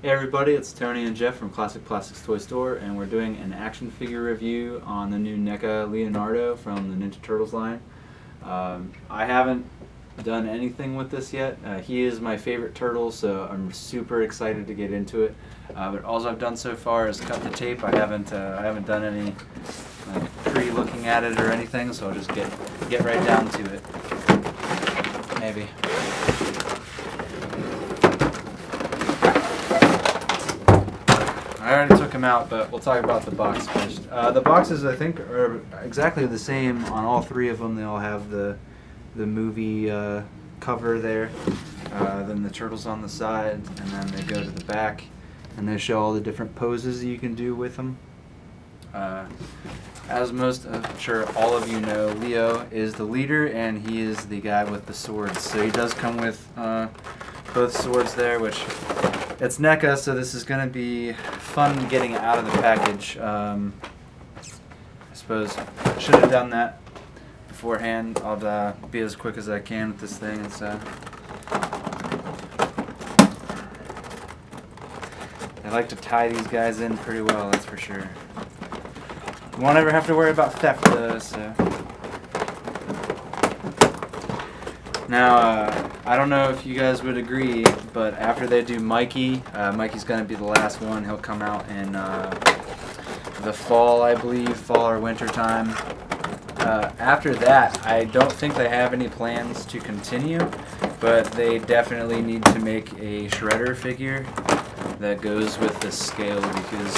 Hey everybody, it's Tony and Jeff from Classic Plastics Toy Store, and we're doing an action figure review on the new NECA Leonardo from the Ninja Turtles line. I haven't done anything with this yet. He is my favorite turtle, so I'm super excited to get into it. But all I've done so far is cut the tape. I haven't done any pre-looking at it or anything, so I'll just get right down to it. Maybe. I already took him out, but we'll talk about the box first. The boxes, I think, are exactly the same on all three of them. They all have the movie cover there, then the turtles on the side, and then they go to the back, and they show all the different poses you can do with them. As most, I'm sure all of you know, Leo is the leader, and he is the guy with the swords. So he does come with both swords there, which it's NECA, so this is going to be fun getting it out of the package. I suppose I should have done that beforehand. I'll be as quick as I can with this thing. I like to tie these guys in pretty well, that's for sure. You won't ever have to worry about theft though, so. Now, I don't know if you guys would agree, but after they do Mikey, Mikey's going to be the last one. He'll come out in the fall, I believe, fall or winter time. After that, I don't think they have any plans to continue, but they definitely need to make a Shredder figure that goes with the scale, because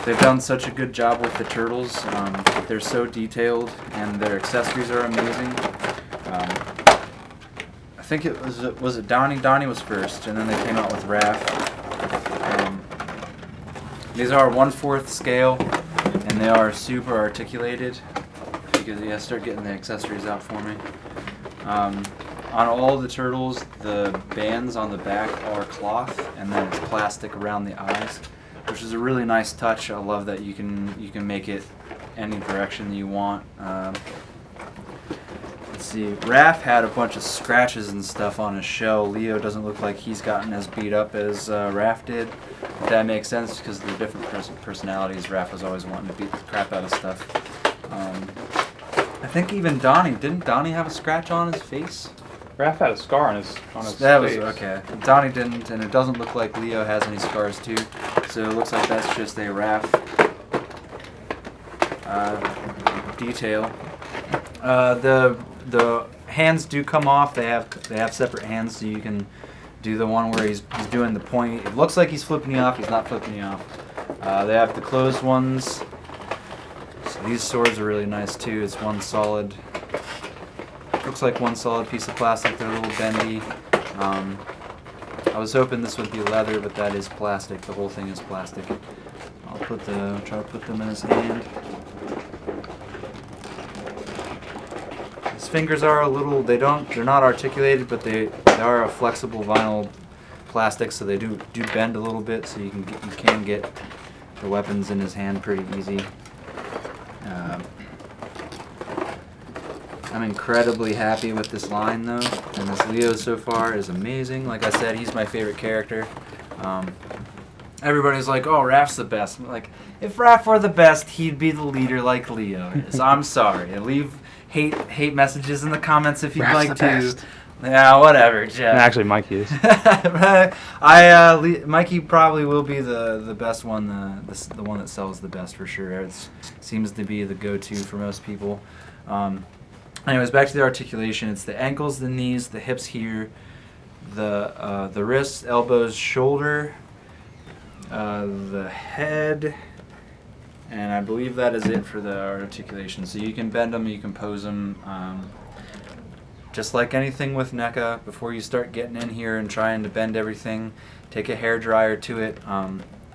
they've done such a good job with the turtles. They're so detailed, and their accessories are amazing. I think it was it Donnie? Donnie was first, and then they came out with Raph. These are 1/4 scale, and they are super articulated. Because you start getting the accessories out for me. On all the turtles, the bands on the back are cloth, and then it's plastic around the eyes, which is a really nice touch. I love that you can make it any direction you want. Let's see, Raph had a bunch of scratches and stuff on his shell. Leo doesn't look like he's gotten as beat up as Raph did. That makes sense because of the different personalities. Raph was always wanting to beat the crap out of stuff. I think even Donnie, didn't Donnie have a scratch on his face? Raph had a scar on his that face. Was okay. Donnie didn't, and it doesn't look like Leo has any scars too. So it looks like that's just a Raph detail. The hands do come off. They have separate hands, so you can do the one where he's doing the point. It looks like he's flipping you off. He's not flipping you off. They have the closed ones. So these swords are really nice too. It's one solid. Looks like one solid piece of plastic. They're a little bendy. I was hoping this would be leather, but that is plastic. The whole thing is plastic. I'll try to put them in his hand. His fingers are a little. They're not articulated, but they are a flexible vinyl plastic, so they do bend a little bit. So you can get the weapons in his hand pretty easy. I'm incredibly happy with this line though, and this Leo so far is amazing. Like I said, he's my favorite character. Everybody's like, oh, Raph's the best. I'm like, if Raph were the best, he'd be the leader like Leo is. I'm sorry. leave hate messages in the comments if you'd Raph's like the to. best. Yeah, whatever, Jeff. Actually, Mikey is. Mikey probably will be the best one, the one that sells the best for sure. It seems to be the go-to for most people. Anyways, back to the articulation. It's the ankles, the knees, the hips here, the wrists, elbows, shoulder, the head, and I believe that is it for the articulation. So you can bend them, you can pose them. Just like anything with NECA, before you start getting in here and trying to bend everything, take a hair dryer to it.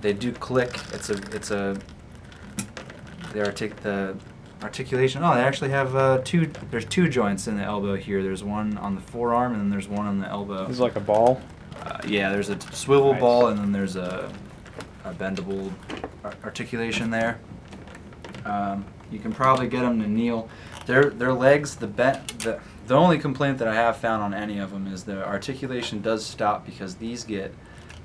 They do click. The articulation. Oh, they actually have there's two joints in the elbow here. There's one on the forearm, and then there's one on the elbow. It's like a ball. Yeah, there's a swivel ball, and then there's a bendable articulation there. You can probably get them to kneel. Their legs, the only complaint that I have found on any of them is the articulation does stop because these get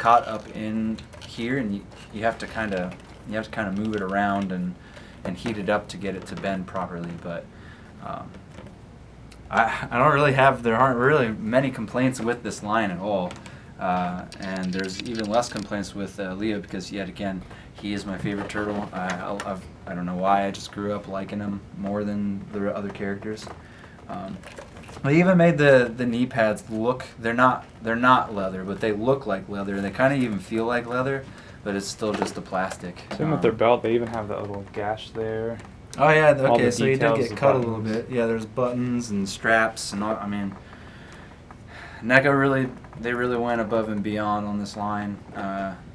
caught up in here, and you have to kind of move it around and heat it up to get it to bend properly. But I don't really there aren't really many complaints with this line at all. And there's even less complaints with Leo, because yet again, he is my favorite turtle. I don't know why, I just grew up liking him more than the other characters. They even made the knee pads look, they're not leather, but they look like leather. They kind of even feel like leather, but it's still just a plastic. Same with their belt, they even have that little gash there. Oh yeah, All okay, the so you did details, get the cut a little buttons. bit. Yeah, there's buttons and straps and all, I mean, NECA they really went above and beyond on this line.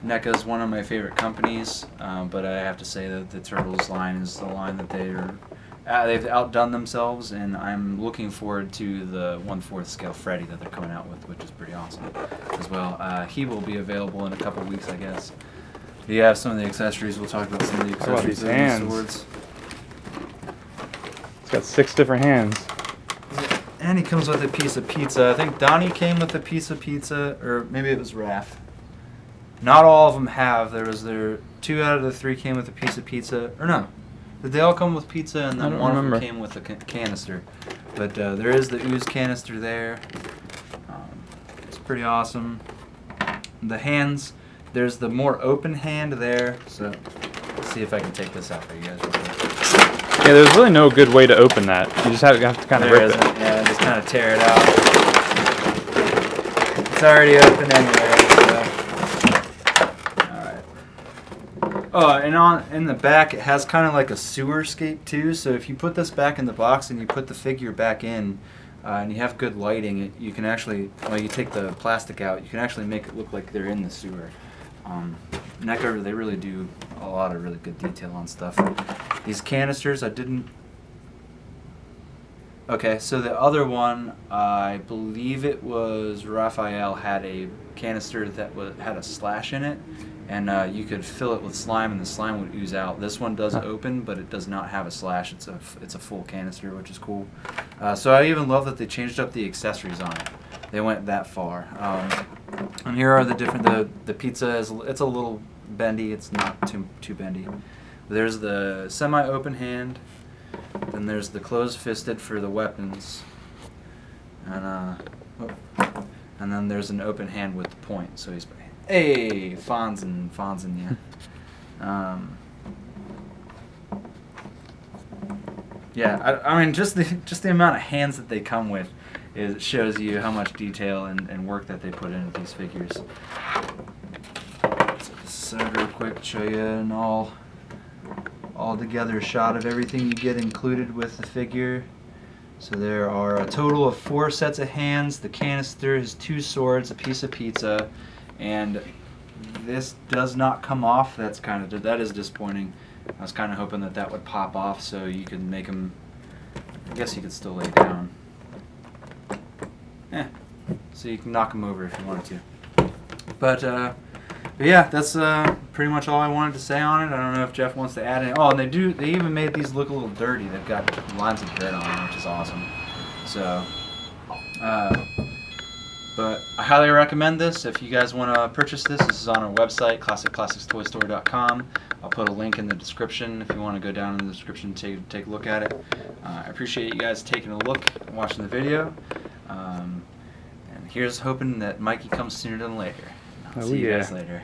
NECA is one of my favorite companies, but I have to say that the Turtles line is the line that they've outdone themselves, and I'm looking forward to the 1/4 scale Freddy that they're coming out with, which is pretty awesome as well. He will be available in a couple weeks, I guess. You have some of the accessories. We'll talk about some of the How about accessories these of the hands? swords. It's got 6 different hands. And he comes with a piece of pizza. I think Donnie came with a piece of pizza, or maybe it was Raph. Not all of them have. There 2 out of the 3 came with a piece of pizza, or no? Did they all come with pizza, and I then don't one remember. of them came with a canister? But there is the ooze canister there. It's pretty awesome. The hands, there's the more open hand there. So let's see if I can take this out for you guys real quick. Yeah, there's really no good way to open that. You just have to kind of There rip isn't. it. Yeah, just kind of tear it out. It's already open anyway. So. Alright. Oh, and in the back, it has kind of like a sewer scape too. So if you put this back in the box and you put the figure back in, and you have good lighting, you can actually, well, you take the plastic out, you can actually make it look like they're in the sewer. NECA, they really do a lot of really good detail on stuff. These canisters, I didn't... Okay, so the other one, I believe it was Raphael, had a canister that had a slash in it, and you could fill it with slime, and the slime would ooze out. This one does open, but it does not have a slash. It's a full canister, which is cool. So I even love that they changed up the accessories on it. They went that far. And here are the different. The pizza it's a little bendy. It's not too bendy. There's the semi-open hand. Then there's the closed-fisted for the weapons. And then there's an open hand with the point. So he's Fonzin, yeah. Yeah, I mean just the amount of hands that they come with, it shows you how much detail and work that they put into these figures. Let's set this aside real quick to show you an all together shot of everything you get included with the figure. So there are a total of 4 sets of hands, the canister, his 2 swords, a piece of pizza, and this does not come off. That is disappointing. I was kind of hoping that would pop off so you could make him, I guess you could still lay down. So you can knock him over if you wanted to. But yeah, that's pretty much all I wanted to say on it. I don't know if Jeff wants to add any. Oh, and they even made these look a little dirty. They've got lines of dirt on them, which is awesome. So, but I highly recommend this. If you guys want to purchase this is on our website, classicclassicstoystore.com. I'll put a link in the description if you want to go down in the description and take a look at it. I appreciate you guys taking a look and watching the video. And here's hoping that Mikey comes sooner than later. I'll see you guys later.